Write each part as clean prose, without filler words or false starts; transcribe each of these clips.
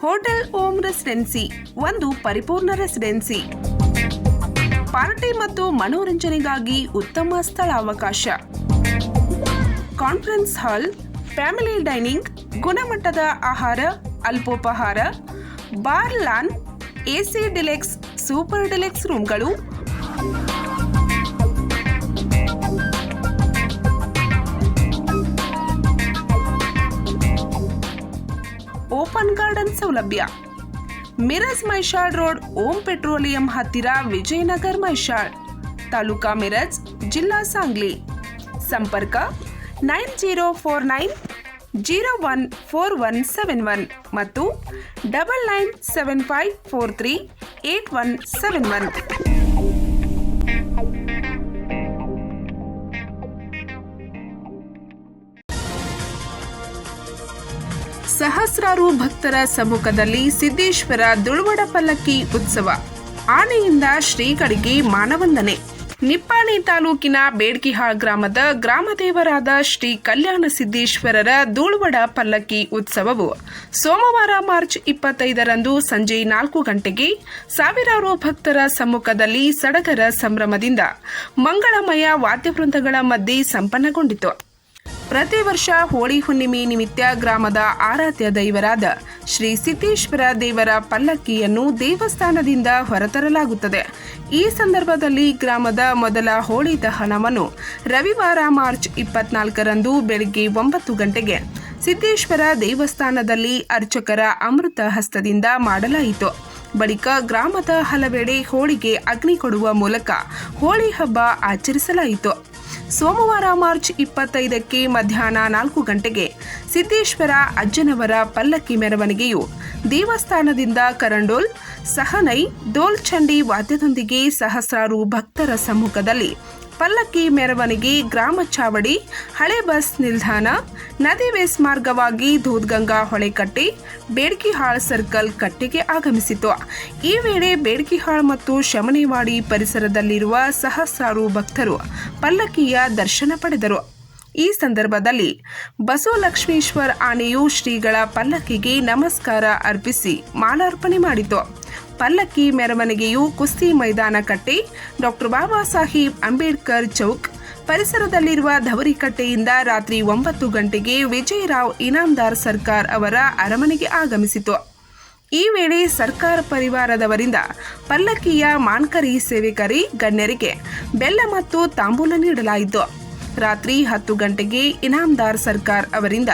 Hotel ohm residency ಒಂದು ಪರಿಪೂರ್ಣ residency. Party ಮತ್ತು ಮನೋರಂಜನೆಗಾಗಿ ಉತ್ತಮ ಸ್ಥಳಾವಕಾಶ. ಕಾನ್ಫರೆನ್ಸ್ ಹಾಲ್, ಫ್ಯಾಮಿಲಿ ಡೈನಿಂಗ್, ಗುಣಮಟ್ಟದ ಆಹಾರ, ಅಲ್ಪೋಪಹಾರ, bar, lawn, AC deluxe, super deluxe ರೂಮ್ಗಳು, ಓಪನ್ ಗಾರ್ಡನ್ ಸೌಲಭ್ಯ. ಮಿರಜ್ ಮೈಷಾಳ್ ರೋಡ್, ಓಂ ಪೆಟ್ರೋಲಿಯಂ ಹತ್ತಿರ, ವಿಜಯನಗರ್ ಮೈಷಾಳ್, ತಾಲೂಕಾ ಮಿರಜ್, ಜಿಲ್ಲಾ ಸಾಂಗ್ಲಿ. ಸಂಪರ್ಕ 9049014171 ಮತ್ತು 9975438171. ಸಹಸ್ರಾರು ಭಕ್ತರ ಸಮ್ಮುಖದಲ್ಲಿ ಸಿದ್ದೇಶ್ವರ ದುಳುವಡ ಪಲ್ಲಕ್ಕಿ ಉತ್ಸವ. ಆನೆಯಿಂದ ಶ್ರೀಗಳಿಗೆ ಮಾನವಂದನೆ. ನಿಪ್ಪಾಣಿ ತಾಲೂಕಿನ ಬೇಡ್ಕಿಹಾಳ್ ಗ್ರಾಮದ ಗ್ರಾಮದೇವರಾದ ಶ್ರೀ ಕಲ್ಯಾಣ ಸಿದ್ದೇಶ್ವರರ ಧೂಳುವಡ ಪಲ್ಲಕ್ಕಿ ಉತ್ಸವವು ಸೋಮವಾರ ಮಾರ್ಚ್ 25ರಂದು ಸಂಜೆ 4 ಗಂಟೆಗೆ ಸಾವಿರಾರು ಭಕ್ತರ ಸಮ್ಮುಖದಲ್ಲಿ ಸಡಗರ ಸಂಭ್ರಮದಿಂದ ಮಂಗಳಮಯ ವಾದ್ಯವೃಂದಗಳ ಮಧ್ಯೆ ಸಂಪನ್ನಗೊಂಡಿತು. ಪ್ರತಿ ವರ್ಷ ಹೋಳಿ ಹುಣ್ಣಿಮೆ ನಿಮಿತ್ತ ಗ್ರಾಮದ ಆರಾಧ್ಯ ದೈವರಾದ ಶ್ರೀ ಸಿದ್ದೇಶ್ವರ ದೇವರ ಪಲ್ಲಕ್ಕಿಯನ್ನು ದೇವಸ್ಥಾನದಿಂದ ಹೊರತರಲಾಗುತ್ತದೆ. ಈ ಸಂದರ್ಭದಲ್ಲಿ ಗ್ರಾಮದ ಮೊದಲ ಹೋಳಿ ದಹನವನ್ನು ರವಿವಾರ ಮಾರ್ಚ್ 24ರಂದು ಬೆಳಗ್ಗೆ 9 ಗಂಟೆಗೆ ಸಿದ್ದೇಶ್ವರ ದೇವಸ್ಥಾನದಲ್ಲಿ ಅರ್ಚಕರ ಅಮೃತ ಹಸ್ತದಿಂದ ಮಾಡಲಾಯಿತು. ಬಳಿಕ ಗ್ರಾಮದ ಹಲವೆಡೆ ಹೋಳಿಗೆ ಅಗ್ನಿ ಕೊಡುವ ಮೂಲಕ ಹೋಳಿ ಹಬ್ಬ ಆಚರಿಸಲಾಯಿತು. ಸೋಮವಾರ ಮಾರ್ಚ್ 25ಕ್ಕೆ ಮಧ್ಯಾಹ್ನ 4 ಗಂಟೆಗೆ ಸಿದ್ದೇಶ್ವರ ಅಜ್ಜನವರ ಪಲ್ಲಕ್ಕಿ ಮೆರವಣಿಗೆಯು ದೇವಸ್ಥಾನದಿಂದ ಕರಂಡೋಲ್, ಸಹನೈ, ಡೋಲ್ ಚಂಡಿ ವಾದ್ಯದೊಂದಿಗೆ ಸಹಸ್ರಾರು ಭಕ್ತರ ಸಮ್ಮುಖದಲ್ಲಿ ಪಲ್ಲಕ್ಕಿ ಮೆರವಣಿಗೆ ಗ್ರಾಮ ಚಾವಡಿ, ಹಳೆ ಬಸ್ ನಿಲ್ದಾಣ, ನದಿ ವೇಸ್ ಮಾರ್ಗವಾಗಿ ದೂದ್ಗಂಗಾ ಹೊಳೆಕಟ್ಟೆ, ಬೇಡ್ಕಿಹಾಳ್ ಸರ್ಕಲ್ ಕಟ್ಟೆಗೆ ಆಗಮಿಸಿತು. ಈ ವೇಳೆ ಬೇಡ್ಕಿಹಾಳ್ ಮತ್ತು ಶಮನೇವಾಡಿ ಪರಿಸರದಲ್ಲಿರುವ ಸಹಸ್ರಾರು ಭಕ್ತರು ಪಲ್ಲಕ್ಕಿಯ ದರ್ಶನ ಪಡೆದರು. ಈ ಸಂದರ್ಭದಲ್ಲಿ ಬಸವಲಕ್ಷ್ಮೀಶ್ವರ ಆನೆಯು ಶ್ರೀಗಳ ಪಲ್ಲಕ್ಕಿಗೆ ನಮಸ್ಕಾರ ಅರ್ಪಿಸಿ ಮಾಲಾರ್ಪಣೆ ಮಾಡಿತು. ಪಲ್ಲಕ್ಕಿ ಮೆರವಣಿಗೆಯು ಕುಸ್ತಿ ಮೈದಾನ ಕಟ್ಟೆ, ಡಾಕ್ಟರ್ ಬಾಬಾ ಸಾಹೇಬ್ ಅಂಬೇಡ್ಕರ್ ಚೌಕ್ ಪರಿಸರದಲ್ಲಿರುವ ಧವರಿಕಟ್ಟೆಯಿಂದ ರಾತ್ರಿ 9 ಗಂಟೆಗೆ ವಿಜಯರಾವ್ ಇನಾಮದಾರ್ ಸರ್ಕಾರ್ ಅವರ ಅರಮನೆಗೆ ಆಗಮಿಸಿತು. ಈ ವೇಳೆ ಸರ್ಕಾರ ಪರಿವಾರದವರಿಂದ ಪಲ್ಲಕ್ಕಿಯ ಮಾನ್ಕರಿ ಸೇವೆಕರಿ ಗಣ್ಯರಿಗೆ ಬೆಲ್ಲ ಮತ್ತು ತಾಂಬೂಲ ನೀಡಲಾಯಿತು. ರಾತ್ರಿ 10 ಗಂಟೆಗೆ ಇನಾಮದಾರ್ ಸರ್ಕಾರ್ ಅವರಿಂದ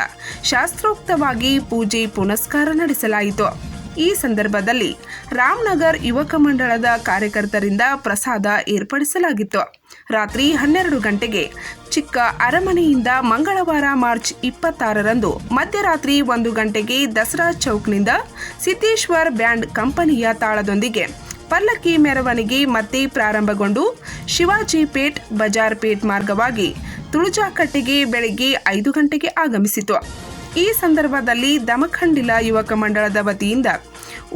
ಶಾಸ್ತ್ರೋಕ್ತವಾಗಿ ಪೂಜೆ ಪುನಸ್ಕಾರ ನಡೆಸಲಾಯಿತು. ಈ ಸಂದರ್ಭದಲ್ಲಿ ರಾಮನಗರ್ ಯುವಕ ಮಂಡಳದ ಕಾರ್ಯಕರ್ತರಿಂದ ಪ್ರಸಾದ ಏರ್ಪಡಿಸಲಾಗಿತ್ತು. ರಾತ್ರಿ 12 ಗಂಟೆಗೆ ಚಿಕ್ಕ ಅರಮನೆಯಿಂದ ಮಂಗಳವಾರ ಮಾರ್ಚ್ 26ರಂದು ಮಧ್ಯರಾತ್ರಿ 1 ಗಂಟೆಗೆ ದಸರಾ ಚೌಕ್ನಿಂದ ಸಿದ್ದೇಶ್ವರ್ ಬ್ಯಾಂಡ್ ಕಂಪನಿಯ ತಾಳದೊಂದಿಗೆ ಪಲ್ಲಕ್ಕಿ ಮೆರವಣಿಗೆ ಮತ್ತೆ ಪ್ರಾರಂಭಗೊಂಡು ಶಿವಾಜಿ ಪೇಟ್, ಬಜಾರ್ ಪೇಟ್ ಮಾರ್ಗವಾಗಿ ತುಳಜಾಕಟ್ಟೆಗೆ ಬೆಳಗ್ಗೆ 5 ಗಂಟೆಗೆ ಆಗಮಿಸಿತು. ಈ ಸಂದರ್ಭದಲ್ಲಿ ದಮಖಂಡಿಲ ಯುವಕ ಮಂಡಳದ ವತಿಯಿಂದ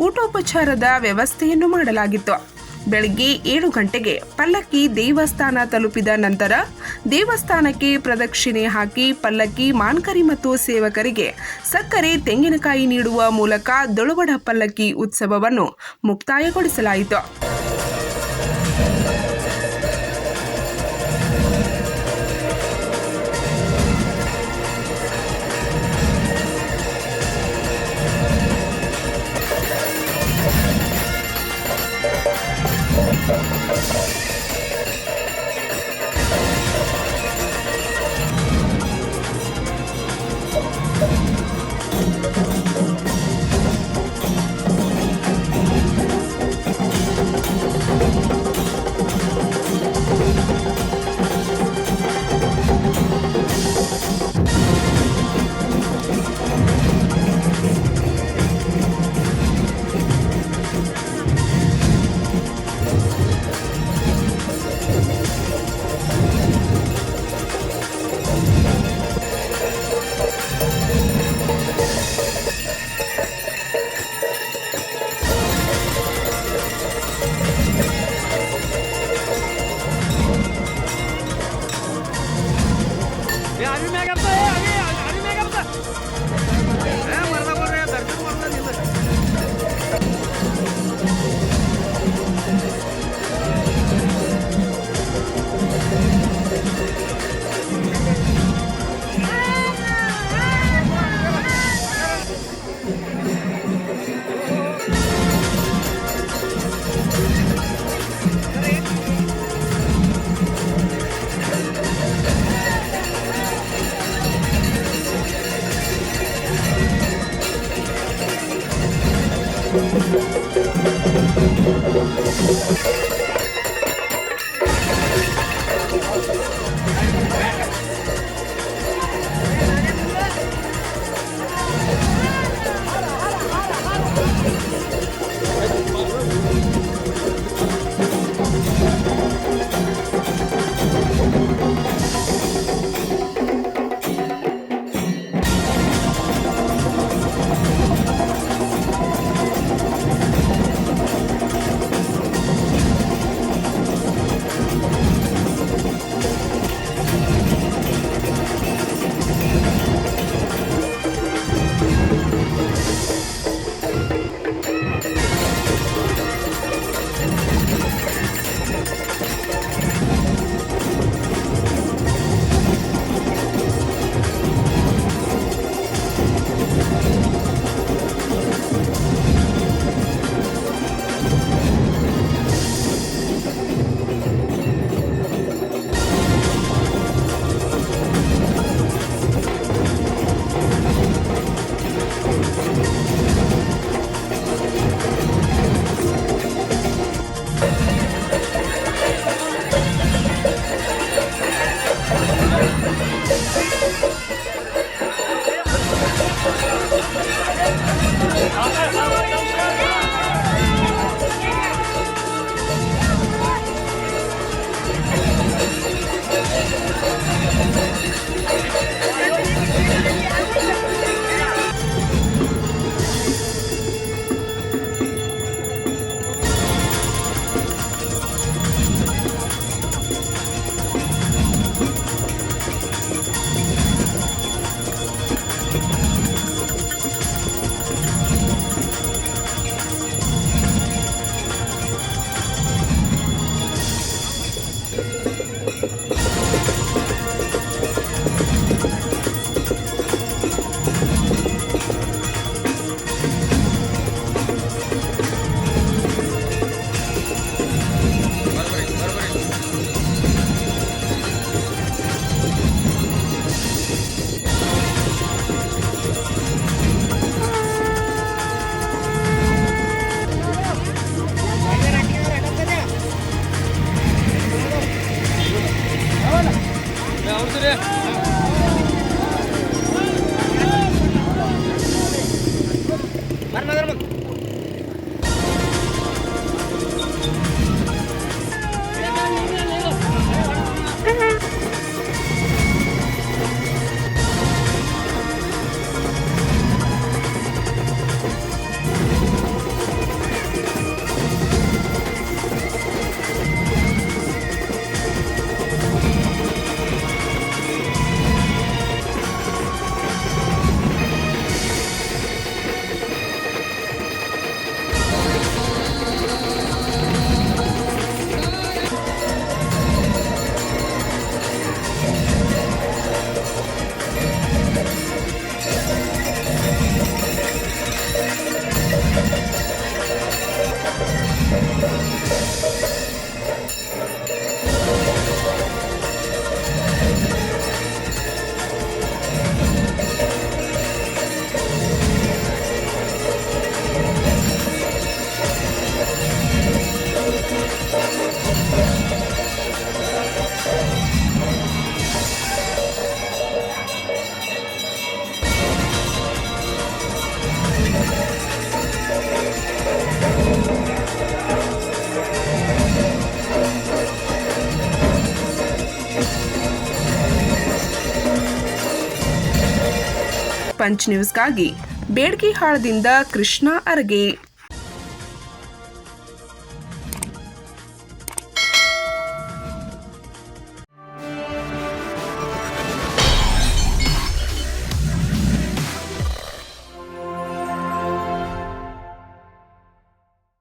ಊಟೋಪಚಾರದ ವ್ಯವಸ್ಥೆಯನ್ನು ಮಾಡಲಾಗಿತ್ತು. ಬೆಳಗ್ಗೆ 7 ಗಂಟೆಗೆ ಪಲ್ಲಕ್ಕಿ ದೇವಸ್ಥಾನ ತಲುಪಿದ ನಂತರ ದೇವಸ್ಥಾನಕ್ಕೆ ಪ್ರದಕ್ಷಿಣೆ ಹಾಕಿ ಪಲ್ಲಕ್ಕಿ ಮಾನ್ಕರಿ ಮತ್ತು ಸೇವಕರಿಗೆ ಸಕ್ಕರೆ, ತೆಂಗಿನಕಾಯಿ ನೀಡುವ ಮೂಲಕ ಧೂಳುವಡ ಪಲ್ಲಕ್ಕಿ ಉತ್ಸವವನ್ನು ಮುಕ್ತಾಯಗೊಳಿಸಲಾಯಿತು. ಪಂಚ್ ನ್ಯೂಸ್ಗಾಗಿ ಬೇಡ್ಕಿಹಾಳದಿಂದ ಕೃಷ್ಣ ಅರಗೆ.